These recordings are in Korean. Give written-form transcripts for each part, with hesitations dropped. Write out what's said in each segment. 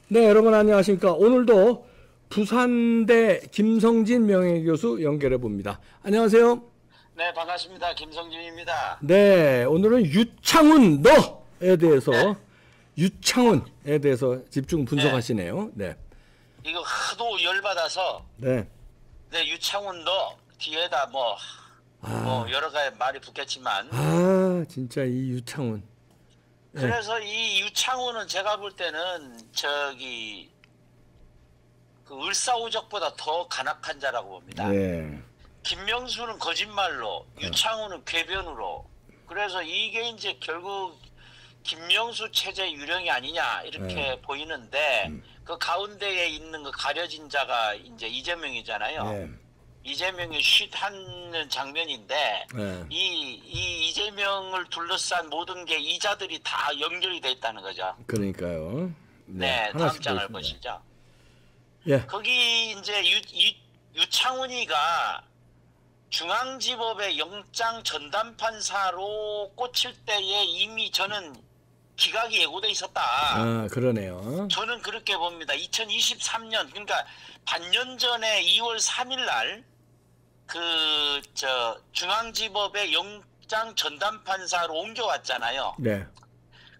네, 여러분 안녕하십니까. 오늘도 부산대 김성진 명예교수 연결해 봅니다. 안녕하세요. 네, 반갑습니다. 김성진입니다. 네, 오늘은 유창훈 너에 대해서 네, 유창훈에 대해서 집중 네. 분석하시네요. 네. 이거 하도 열받아서, 네. 네, 유창훈 너 뒤에다 아, 여러 가지 말이 붙겠지만, 진짜 이 유창훈. 네. 그래서 이 유창훈은 제가 볼 때는 그 을사오적보다 더 간악한 자라고 봅니다. 네. 김명수는 거짓말로, 유창훈은 궤변으로. 그래서 이게 이제 결국 김명수 체제 유령이 아니냐 이렇게 보이는데 그 가운데에 있는 그 가려진 자가 이제 이재명이잖아요. 네. 이재명이 쉿하는 장면인데 네. 이 이재명을 둘러싼 모든 게 이자들이 다 연결이 돼 있다는 거죠. 그러니까요. 네, 다음 하나씩 장을 보겠습니다. 보시죠. 예. 거기 이제 유창훈이가 중앙지법의 영장 전담판사로 꽂힐 때에 이미 저는 기각이 예고돼 있었다. 아, 그러네요. 저는 그렇게 봅니다. 2023년 그러니까 반년 전에 2월 3일 날 중앙지법의 영장 전담판사로 옮겨왔잖아요. 네.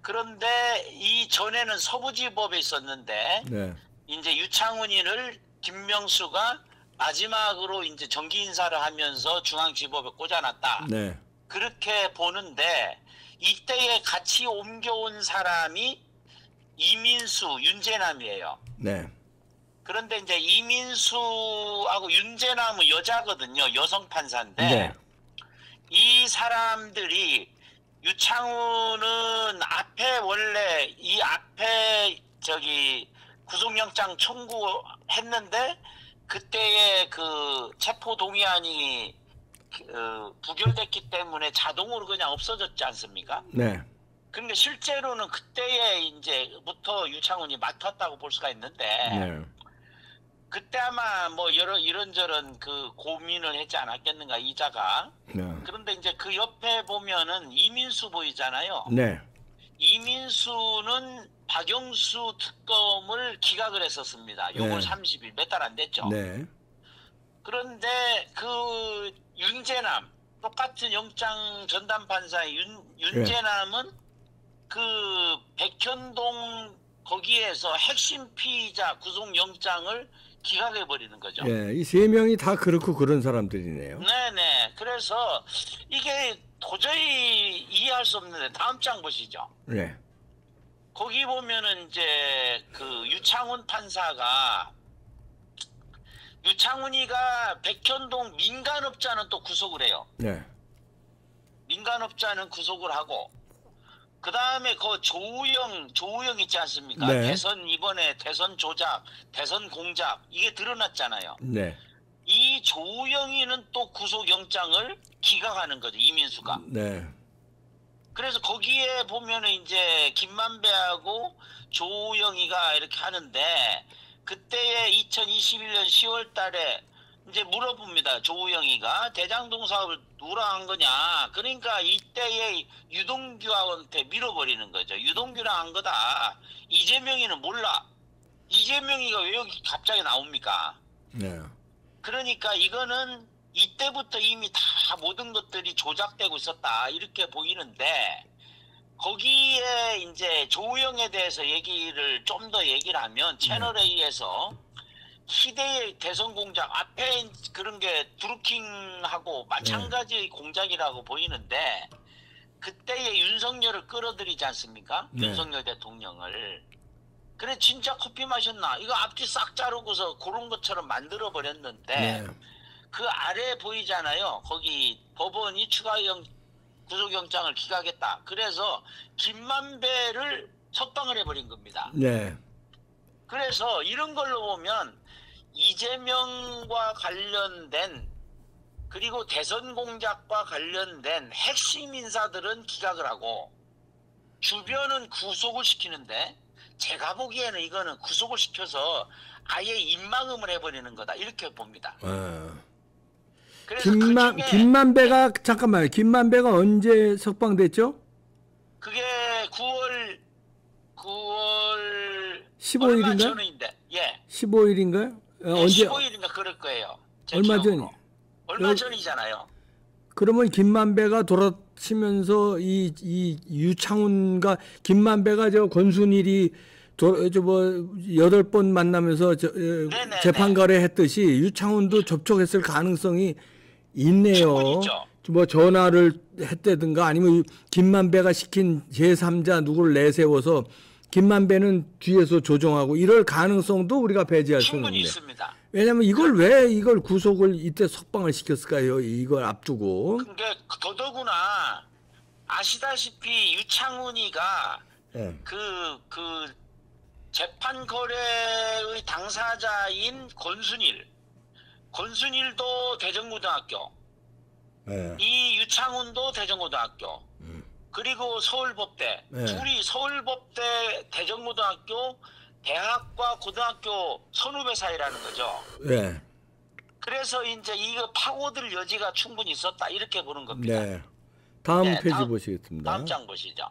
그런데 이 전에는 서부지법에 있었는데 네. 이제 유창훈이를 김명수가 마지막으로 이제 정기 인사를 하면서 중앙지법에 꽂아놨다. 네. 그렇게 보는데 이때에 같이 옮겨온 사람이 이민수, 윤재남이에요. 네. 그런데 이제 이민수하고 윤재남은 여자거든요. 여성 판사인데 네. 이 사람들이 유창훈은 원래 이 앞에 구속영장 청구했는데 그때의 그 체포 동의안이 부결됐기 때문에 자동으로 그냥 없어졌지 않습니까? 네. 그런데 실제로는 그때에 이제부터 유창훈이 맡았다고 볼 수가 있는데 네. 그때 아마 뭐 이런저런 그 고민을 했지 않았겠는가 이자가. 네. 그런데 이제 그 옆에 보면은 이민수 보이잖아요. 네. 이민수는 박영수 특검을 기각을 했었습니다. 6월 네. 30일 몇 달 안 됐죠. 네. 그런데 그 윤재남 똑같은 영장 전담 판사의 윤재남은 그 백현동 거기에서 핵심 피의자 구속영장을 기각해 버리는 거죠. 예, 이 세 명이 다 그렇고 그런 사람들이네요. 네네. 그래서 이게 도저히 이해할 수 없는데 다음 장 보시죠. 네. 거기 보면은 이제 그 유창훈 판사가 유창훈이가 백현동 민간업자는 또 구속을 해요. 네. 민간업자는 구속을 하고 그 다음에 그 조우영 있지 않습니까? 네. 이번에 대선 조작, 대선 공작 이게 드러났잖아요. 네. 이 조우영이는 또 구속영장을 기각하는 거죠. 이민수가. 네. 그래서 거기에 보면은 이제 김만배하고 조우영이가 이렇게 하는데 그때에 2021년 10월 달에 이제 물어봅니다. 조우영이가 대장동 사업을 누가 한 거냐. 그러니까 이때에 유동규한테 밀어버리는 거죠. 유동규랑 한 거다. 이재명이는 몰라. 이재명이가 왜 여기 갑자기 나옵니까? 네. 그러니까 이거는 이때부터 이미 다 모든 것들이 조작되고 있었다. 이렇게 보이는데 거기에 이제 조우영에 대해서 얘기를 좀 더 얘기를 하면 채널A에서 희대의 대선 공작 앞에 그런 게 드루킹하고 마찬가지 공작이라고 보이는데 그때의 윤석열을 끌어들이지 않습니까? 네. 윤석열 대통령을. 그래 진짜 커피 마셨나? 이거 앞뒤 싹 자르고서 그런 것처럼 만들어 버렸는데 네. 그 아래 보이잖아요. 거기 법원이 구속영장을 기각했다. 그래서 김만배를 석방을 해버린 겁니다. 네. 그래서 이런 걸로 보면 이재명과 관련된 그리고 대선 공작과 관련된 핵심 인사들은 기각을 하고 주변은 구속을 시키는데 제가 보기에는 이거는 구속을 시켜서 아예 입막음을 해버리는 거다 이렇게 봅니다. 그래서 김만배가 잠깐만요. 김만배가 언제 석방됐죠? 그게 9월 얼마 15일인가요? 전인데, 예. 15일인가요? 예, 언제 15일인가 그럴 거예요. 제 얼마 기억으로. 전이? 얼마 여- 전이잖아요. 그러면 김만배가 돌아치면서 이 유창훈과 김만배가 저 권순일이 저뭐 8번 만나면서 네네네. 재판 거래했듯이 유창훈도 접촉했을 가능성이 있네요. 충분히 있죠. 뭐 전화를 했다든가 아니면 김만배가 시킨 제3자 누구를 내세워서 김만배는 뒤에서 조종하고 이럴 가능성도 우리가 배제할 수는 충분히 없는데. 있습니다. 왜냐면 왜 이걸 구속을 이때 석방을 시켰을까요? 이걸 앞두고. 그게 더더구나 아시다시피 유창훈이가 예. 그 재판 거래의 당사자인 권순일도 대전고등학교, 예. 이 유창훈도 대전고등학교, 그리고 서울법대, 네. 둘이 서울법대 대전고등학교 대학과 고등학교 선후배 사이라는 거죠. 예. 그래서 이제 이거 파고들 여지가 충분히 있었다 이렇게 보는 겁니다. 네. 다음 네, 페이지 다음- 보시겠습니다. 다음 장 보시죠.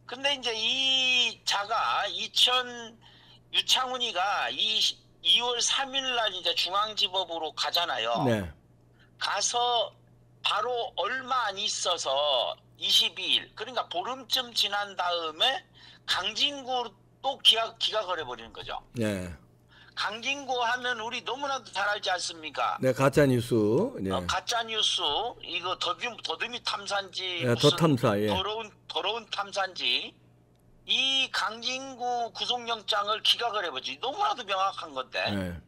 근데 이제 이 자가 유창훈이가 2월 3일 날 이제 중앙지법으로 가잖아요. 네. 가서 바로 얼마 안 있어서 22일, 그러니까 보름쯤 지난 다음에 강진구 또 기각을 해버리는 거죠. 네. 강진구 하면 우리 너무나도 잘 알지 않습니까? 네, 가짜 뉴스. 네. 가짜 뉴스 이거 더듬이 탐사인지 네, 무슨 더탐사, 예. 더러운 탐사인지 이 강진구 구속영장을 기각을 해버지 너무나도 명확한 건데 네.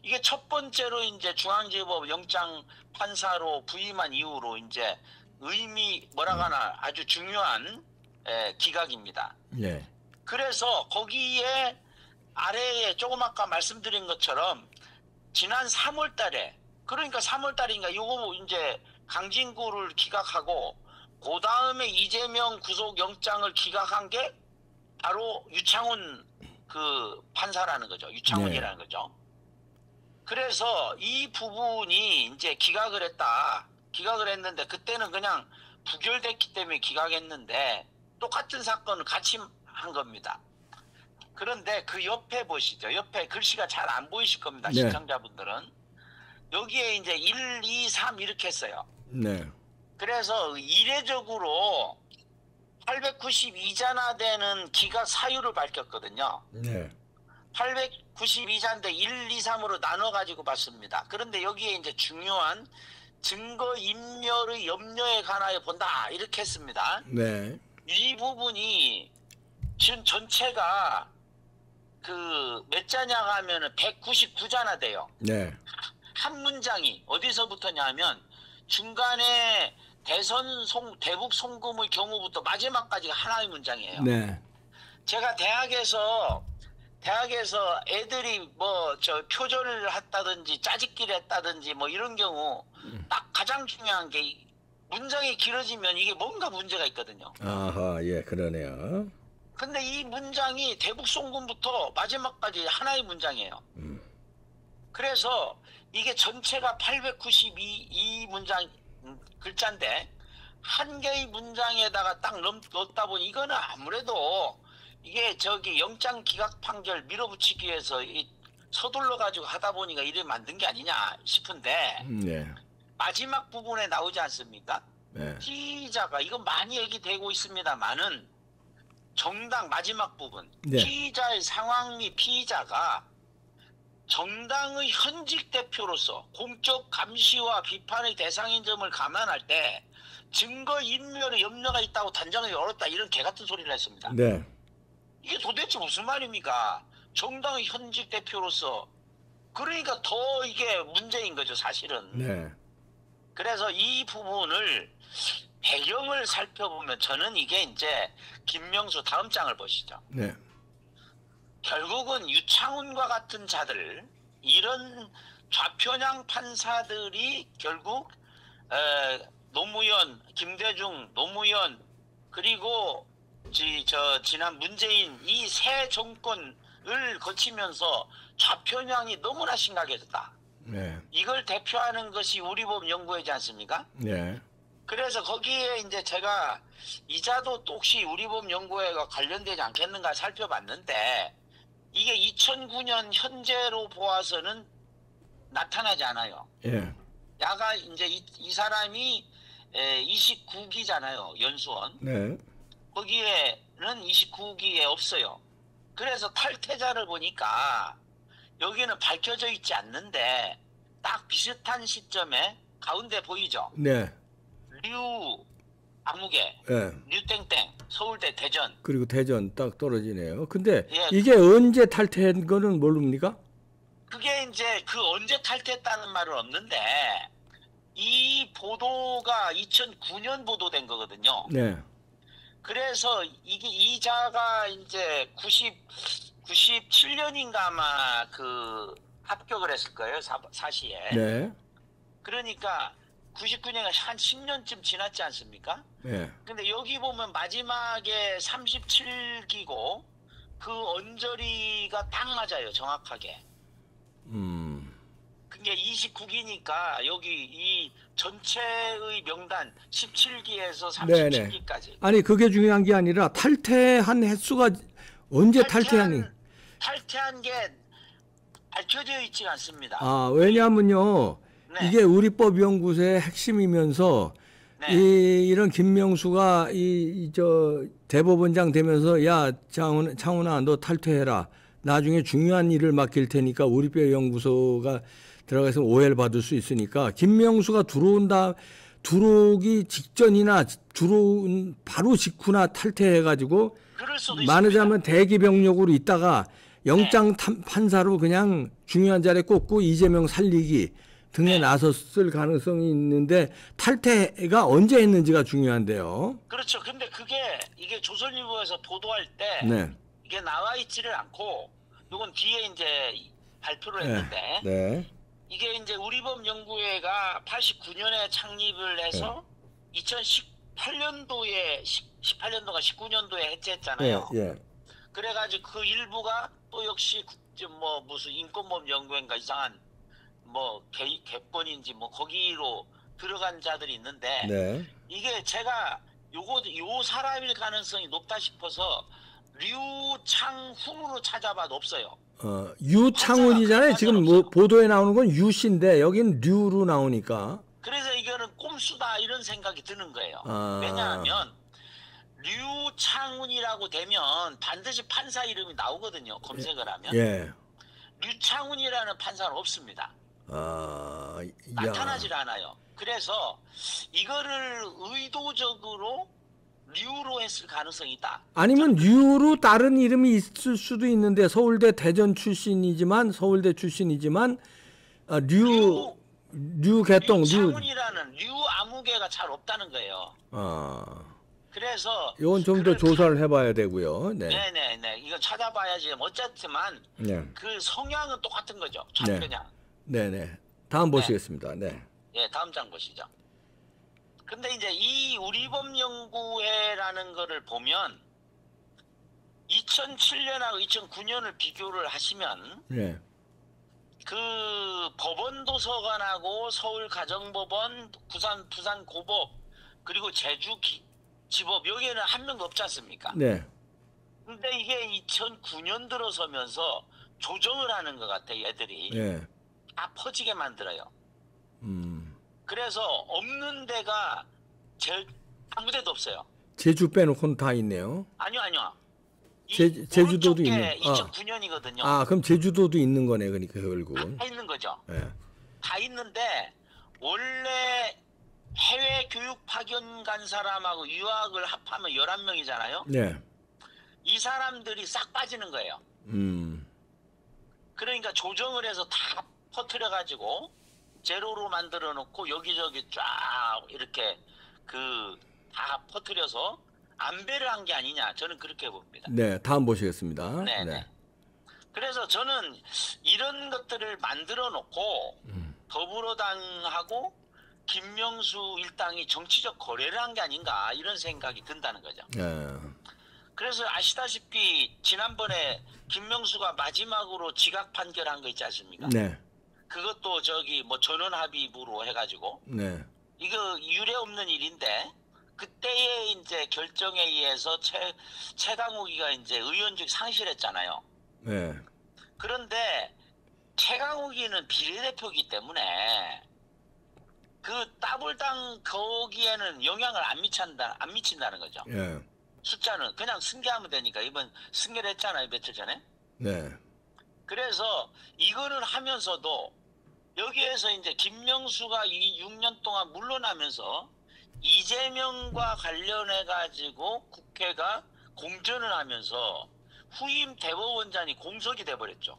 이게 첫 번째로 이제 중앙지법 영장 판사로 부임한 이후로 이제 뭐라고 하나 아주 중요한 기각입니다. 네. 그래서 거기에 아래에 조금 아까 말씀드린 것처럼 지난 3월 달에 그러니까 3월 달인가 요거 이제 강진구를 기각하고 그 다음에 이재명 구속 영장을 기각한 게 바로 유창훈 그 판사라는 거죠. 유창훈이라는 거죠. 그래서 이 부분이 이제 기각을 했는데 그때는 그냥 부결됐기 때문에 기각했는데 똑같은 사건을 같이 한 겁니다. 그런데 그 옆에 보시죠. 옆에 글씨가 잘 안 보이실 겁니다. 네. 시청자분들은. 여기에 이제 1, 2, 3 이렇게 했어요. 네. 그래서 이례적으로 892자나 되는 기각 사유를 밝혔거든요. 네. 892자인데 1, 2, 3으로 나눠가지고 봤습니다. 그런데 여기에 이제 중요한 증거 인멸의 염려에 관하여 본다. 이렇게 했습니다. 네. 이 부분이 지금 전체가 그 몇 자냐가 하면은 199자나 돼요. 네. 한 문장이 어디서부터냐면 중간에 대북 송금의 경우부터 마지막까지가 하나의 문장이에요. 네. 제가 대학에서 애들이 뭐 저 표절을 했다든지 짜집기를 했다든지 뭐 이런 경우 딱 가장 중요한 게 문장이 길어지면 이게 뭔가 문제가 있거든요. 아하, 예, 그러네요. 근데 이 문장이 대북 송금부터 마지막까지 하나의 문장이에요. 그래서 이게 전체가 892 문장 글자인데 한 개의 문장에다가 딱 넣었다 보니 이거는 아무래도 이게 저기 영장 기각 판결 밀어붙이기 위해서 서둘러 가지고 하다 보니까 이래 만든 게 아니냐 싶은데 네. 마지막 부분에 나오지 않습니까? 네. 피의자가 이건 많이 얘기되고 있습니다만은 정당 마지막 부분 네. 피의자의 상황 및 피의자가 정당의 현직 대표로서 공적 감시와 비판의 대상인 점을 감안할 때 증거 인멸의 염려가 있다고 단정하기 어렵다 이런 개같은 소리를 했습니다. 네. 이게 도대체 무슨 말입니까? 정당의 현직 대표로서 그러니까 더 이게 문제인 거죠 사실은. 네. 그래서 이 부분을 배경을 살펴보면 저는 이게 이제 김명수 다음 장을 보시죠. 네. 결국은 유창훈과 같은 자들 이런 좌편향 판사들이 결국 노무현, 김대중, 노무현 그리고 지난 문재인 이 새 정권을 거치면서 좌편향이 너무나 심각해졌다. 네. 이걸 대표하는 것이 우리법 연구회지 않습니까? 네. 그래서 거기에 이제 제가 이자도 혹시 우리법 연구회가 관련되지 않겠는가 살펴봤는데 이게 2009년 현재로 보아서는 나타나지 않아요. 예. 야가 이제 이 사람이 29기잖아요. 연수원. 네. 거기에는 29기에 없어요. 그래서 탈퇴자를 보니까 여기는 밝혀져 있지 않는데 딱 비슷한 시점에 가운데 보이죠? 네. 류 아무개, 예. 류땡땡, 서울대 대전. 그리고 대전 딱 떨어지네요. 근데 예. 이게 언제 탈퇴한 거는 모릅니까? 그게 이제 그 언제 탈퇴했다는 말은 없는데 이 보도가 2009년 보도된 거거든요. 네. 그래서 이게 이자가 이제 97년인가 아마 그 합격을 했을 거예요. 사시에. 네. 그러니까 99년이 한 10년쯤 지났지 않습니까? 네. 근데 여기 보면 마지막에 37기고 그 언저리가 딱 맞아요. 정확하게. 그게 29기니까 여기 이 전체의 명단 17기에서 37기까지. 아니 그게 중요한 게 아니라 탈퇴한 횟수가 언제 탈퇴하니? 탈퇴한 게 밝혀져 있지 않습니다. 아 왜냐하면요. 네. 이게 우리법연구소의 핵심이면서 네. 이런 김명수가 저 대법원장 되면서 야 창훈아 너 탈퇴해라. 나중에 중요한 일을 맡길 테니까 우리법연구소가 들어가서 오해를 받을 수 있으니까 김명수가 들어오기 직전이나 들어온 바로 직후나 탈퇴해가지고 그럴 수도 많으자면 대기 병력으로 있다가 영장 판사로 그냥 중요한 자리에 꽂고 이재명 살리기 등에 나섰을 가능성이 있는데 탈퇴가 언제 했는지가 중요한데요. 그렇죠. 근데 이게 조선일보에서 보도할 때 네. 이게 나와 있지를 않고 이건 뒤에 이제 발표를 했는데 네. 이게 이제 우리법연구회가 89년에 창립을 해서 2018년도에 18년도가 19년도에 해체했잖아요. 예. 그래가지고 그 일부가 또 역시 뭐 무슨 인권법 연구회인가 이상한 뭐 개권인지 뭐 거기로 들어간 자들이 있는데 네. 이게 제가 요 사람일 가능성이 높다 싶어서 류창훈으로 찾아봐도 없어요. 유창훈이잖아요. 지금 뭐 보도에 나오는 건 유씨인데 여긴 류로 나오니까. 그래서 이거는 꼼수다 이런 생각이 드는 거예요. 아. 왜냐하면 류창훈이라고 되면 반드시 판사 이름이 나오거든요. 검색을 하면. 예. 류창훈이라는 판사는 없습니다. 나타나질 않아요. 그래서 이거를 의도적으로 류로 했을 가능성이 있다. 아니면 류로 다른 이름이 있을 수도 있는데 서울대 대전 출신이지만 류개똥 류창훈이라는 류아무개가 잘 없다는 거예요. 그래서 이건 좀 더 조사를 해봐야 되고요. 네. 네네네. 이거 찾아봐야지. 어쨌지만 그 성향은 똑같은 거죠. 참 그냥. 네네. 다음 보시겠습니다. 네. 예, 다음 장 보시죠. 근데 이제 이 우리법연구회라는 거를 보면 2007년하고 2009년을 비교를 하시면 그 법원도서관하고 서울가정법원, 부산고법 그리고 제주지법 여기에는 한 명도 없지 않습니까? 네. 근데 이게 2009년 들어서면서 조정을 하는 것 같아 얘들이. 다 퍼지게 만들어요. 그래서 없는 데가 아무 데도 없어요. 제주 빼놓고는 다 있네요. 아니요. 제주도도 있네. 2009년이거든요. 그럼 제주도도 있는 거네, 그러니까 결국은. 다 있는 거죠. 네. 다 있는데 원래 해외 교육 파견 간 사람하고 유학을 합하면 11명이잖아요. 네. 이 사람들이 싹 빠지는 거예요. 그러니까 조정을 해서 다 퍼뜨려 가지고 제로로 만들어 놓고 여기저기 쫙 이렇게 다 퍼뜨려서 안배를 한 게 아니냐 저는 그렇게 봅니다. 네, 다음 보시겠습니다. 네. 그래서 저는 이런 것들을 만들어 놓고 더불어당하고 김명수 일당이 정치적 거래를 한 게 아닌가 이런 생각이 든다는 거죠. 그래서 아시다시피 지난번에 김명수가 마지막으로 지각 판결한 거 있지 않습니까? 네. 그것도 뭐 전원 합의부로 해가지고 이거 유례 없는 일인데 그때의 이제 결정에 의해서 최강욱이가 이제 의원직 상실했잖아요. 예. 그런데 최강욱이는 비례대표이기 때문에 그 따블당 거기에는 영향을 안 미친다는 거죠. 예. 숫자는 그냥 승계하면 되니까. 이번 승계를 했잖아요, 며칠 전에. 네. 그래서 이거를 하면서도 여기에서 이제 김명수가 이 6년 동안 물러나면서 이재명과 관련해 가지고 국회가 공전을 하면서 후임 대법원장이 공석이 돼버렸죠.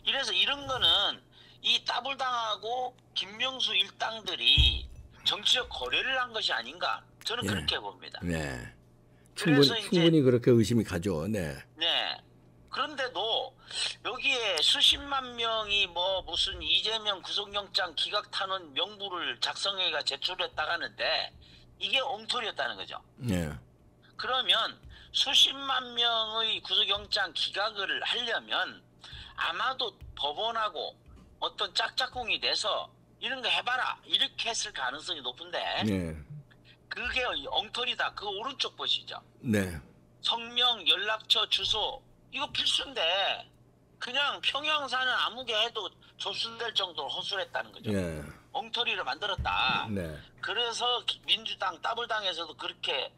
이래서 이런 거는 이 따블당하고 김명수 일당들이 정치적 거래를 한 것이 아닌가, 저는 예. 그렇게 봅니다. 네. 그래서 충분히 그렇게 의심이 가죠. 네. 네. 그런데도 여기에 수십만 명이 뭐 무슨 이재명 구속영장 기각탄원 명부를 작성해가 제출했다가 하는데 이게 엉터리였다는 거죠. 네. 그러면 수십만 명의 구속영장 기각을 하려면 아마도 법원하고 어떤 짝짝꿍이 돼서 이런 거 해봐라 이렇게 했을 가능성이 높은데 네. 그게 엉터리다. 그 오른쪽 보시죠. 네. 성명, 연락처, 주소 이거 필수인데 그냥 평양 사는 아무개 해도 접수될 정도로 허술했다는 거죠. 예. 엉터리를 만들었다. 네. 그래서 민주당 따블당에서도 그렇게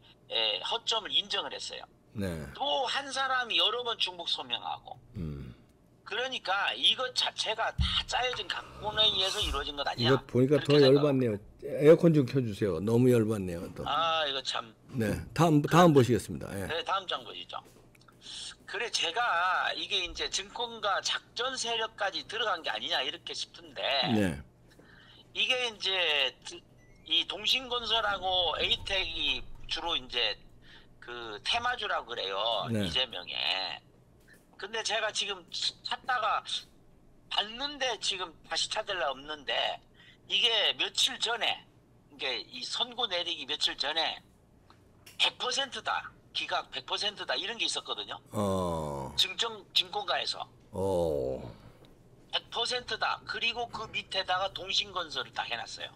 허점을 인정을 했어요. 네. 또 한 사람이 여러 번 중복 소명하고. 그러니까 이것 자체가 다 짜여진 각본에 의해서 이루어진 것 아니야. 이거 보니까 더 그렇게 열받네요. 에어컨 좀 켜주세요. 너무 열받네요. 또. 아 이거 참. 네. 다음 보시겠습니다. 예. 네, 다음 장 보시죠. 그래 제가 이게 이제 증권가 작전 세력까지 들어간 게 아니냐 이렇게 싶은데 네. 이게 이제 이 동신건설하고 에이텍이 주로 이제 그 테마주라고 그래요. 네. 이재명에. 근데 제가 지금 찾다가 봤는데 지금 다시 찾으려 없는데 이게 며칠 전에 이게 이 선고 내리기 며칠 전에 100%다. 기각 100%다 이런 게 있었거든요. 증권가에서 100%다. 그리고 그 밑에다가 동신건설을 다 해놨어요.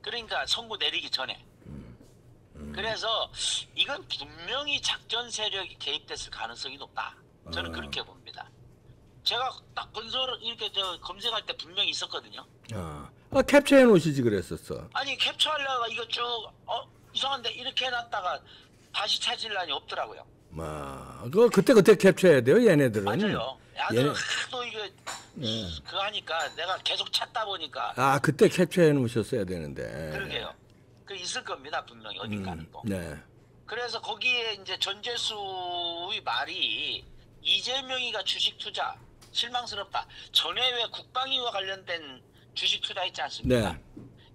그러니까 선고 내리기 전에. 그래서 이건 분명히 작전 세력이 개입됐을 가능성이 높다. 저는 그렇게 봅니다. 제가 딱 건설 이렇게 검색할 때 분명히 있었거든요. 캡처해 놓으시지 그랬었어. 아니 캡처하려다가 이거 쭉 이상한데 이렇게 해놨다가 다시 찾으려니 없더라고요. 그때 캡처해야 돼요, 얘네들은. 맞아요. 야들 하도 이거 그거 하니까 내가 계속 찾다 보니까. 그때 캡처해 놓으셨어야 되는데. 그러게요. 그 있을 겁니다, 분명히 어딘가는 또. 네. 그래서 거기에 이제 전재수의 말이 이재명이가 주식 투자 실망스럽다. 전에 왜 국방위와 관련된 주식 투자했지 않습니까? 네.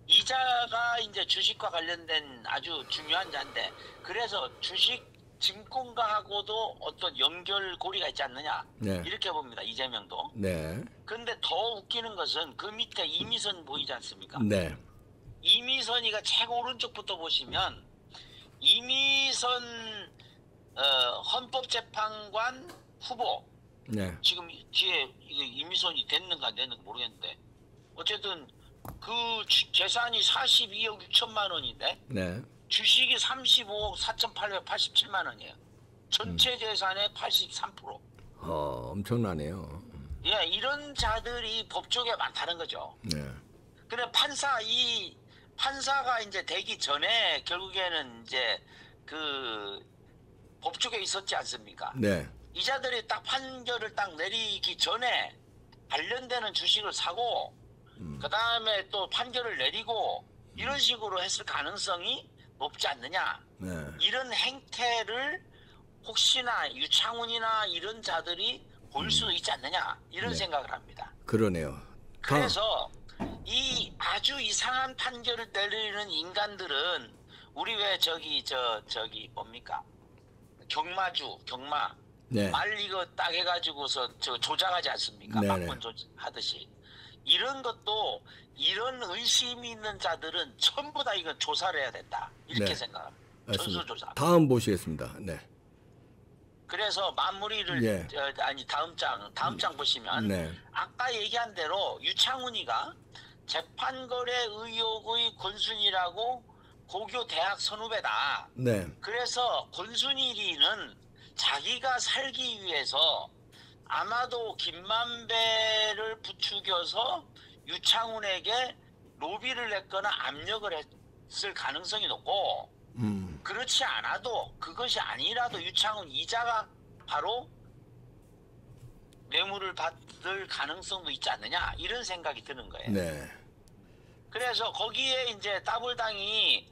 이자가 이제 주식과 관련된 아주 중요한 자인데 그래서 주식 증권가하고도 어떤 연결고리가 있지 않느냐. 네. 이렇게 봅니다. 이재명도. 네. 그런데 더 웃기는 것은 그 밑에 이미선 보이지 않습니까? 네. 이미선이가 최고 오른쪽부터 보시면 이미선 헌법재판관 후보. 네. 지금 뒤에 이미선이 됐는가 안 됐는가 모르겠는데 어쨌든 그 재산이 42억 6천만 원인데 네. 주식이 35억 4,887만 원이에요. 전체 재산의 83%. 엄청나네요. 예, 이런 자들이 법조계 많다는 거죠. 네. 근데 판사가 이제 되기 전에 결국에는 이제 그 법조계에 있었지 않습니까? 네. 이 자들이 딱 판결을 딱 내리기 전에 관련되는 주식을 사고 그 다음에 또 판결을 내리고 이런 식으로 했을 가능성이 높지 않느냐. 네. 이런 행태를 혹시나 유창훈이나 이런 자들이 볼 수도 있지 않느냐. 이런 네. 생각을 합니다. 그러네요. 그래서 이 아주 이상한 판결을 내리는 인간들은 우리 왜 저기 뭡니까? 경마. 네. 말 이거 딱 해가지고서 조작하지 않습니까? 네네. 막권 조작하듯이. 이런 것도 이런 의심이 있는 자들은 전부 다 이거 조사를 해야 된다. 이렇게 네. 생각합니다. 알겠습니다. 전수조사. 다음 보시겠습니다. 네. 그래서 마무리를 예. 다음 장 보시면 네. 아까 얘기한 대로 유창훈이가 재판거래 의혹의 권순일하고 고교 대학 선후배다. 네. 그래서 권순일이는 자기가 살기 위해서 아마도 김만배를 부추겨서 유창훈에게 로비를 했거나 압력을 했을 가능성이 높고, 그렇지 않아도, 그것이 아니라도 유창훈 이자가 바로 뇌물을 받을 가능성도 있지 않느냐, 이런 생각이 드는 거예요. 네. 그래서 거기에 이제 따블당이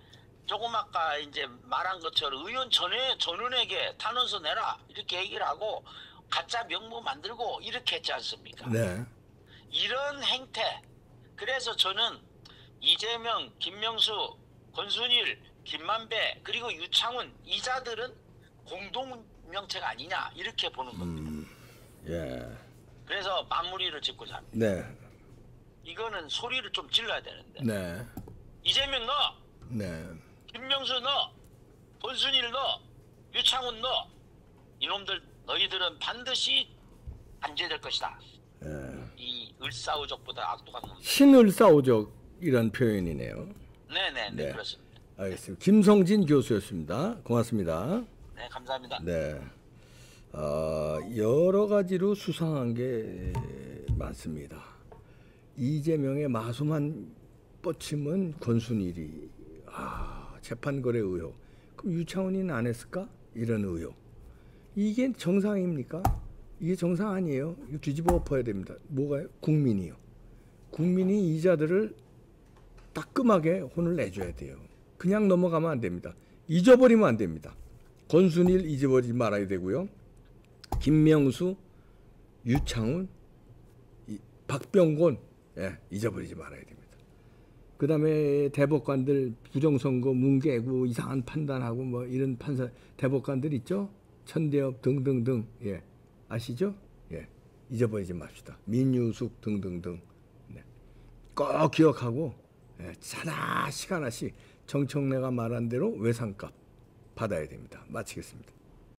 조금 아까 이제 말한 것처럼 의원 전원에게 탄원서 내라 이렇게 얘기를 하고 가짜 명부 만들고 이렇게 했지 않습니까? 네. 이런 행태. 그래서 저는 이재명, 김명수, 권순일, 김만배 그리고 유창훈 이자들은 공동명체가 아니냐 이렇게 보는 겁니다. 예. 그래서 마무리를 짓고자 합니다. 네. 이거는 소리를 좀 질러야 되는데. 네. 이재명 너, 네. 김명수 너, 권순일 너, 유창훈 너, 이놈들 너희들은 반드시 단죄될 것이다. 예. 이 을사오적보다 악독한 놈들. 신을사오적이란 표현이네요. 네네 네. 그렇습니다. 알겠습니다. 김성진 교수였습니다. 고맙습니다. 네 감사합니다. 네. 여러 가지로 수상한 게 많습니다. 이재명의 마수만 뻗치면 권순일이 재판거래 의혹. 그럼 유창훈이는 안 했을까? 이런 의혹. 이게 정상입니까? 이게 정상 아니에요. 이거 뒤집어 엎어야 됩니다. 뭐가요? 국민이요. 국민이 이자들을 따끔하게 혼을 내줘야 돼요. 그냥 넘어가면 안 됩니다. 잊어버리면 안 됩니다. 권순일 잊어버리지 말아야 되고요. 김명수, 유창훈, 박병곤 잊어버리지 말아야 됩니다. 그 다음에 대법관들 부정선거 뭉개고 이상한 판단하고 뭐 이런 판사 대법관들 있죠. 천대엽 등등등 아시죠? 잊어버리지 맙시다. 민유숙 등등등 꼭 기억하고 하나씩 정청래가 말한 대로 외상값 받아야 됩니다. 마치겠습니다.